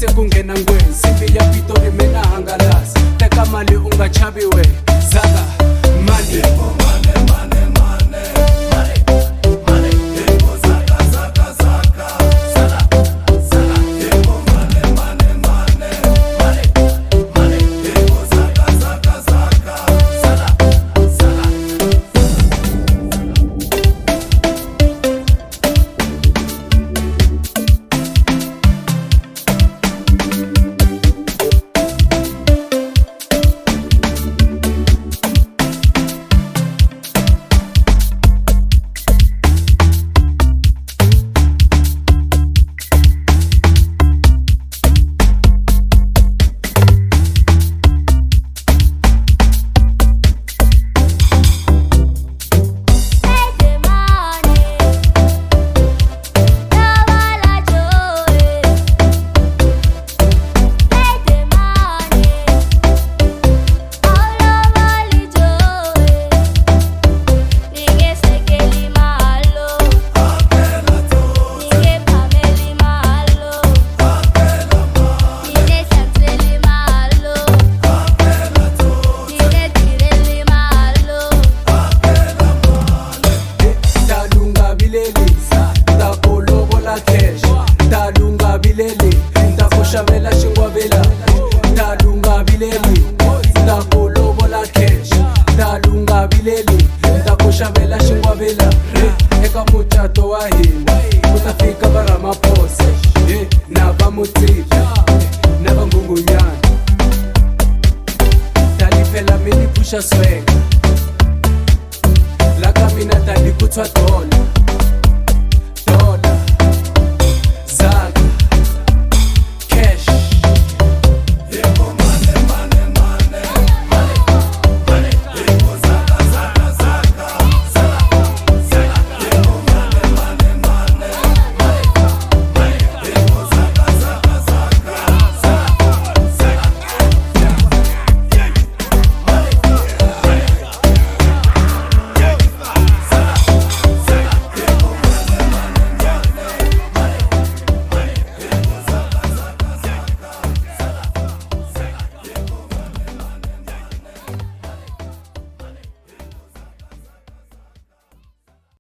se kungena ngweni simbi ya Pitori mina hangalasa teka mali unga chaviwe Zaka money Talunga bileli, ntakushavela xingwavila Talunga bileli, ntakulovola cash Talunga bileli, ntakushavela xingwavila Eka mucato wa hina, kuta fika va Ramaphosa Na va Motsepe, na va Nghunghunyana Talifela mini pusha swag Laka mina tali kutswa dola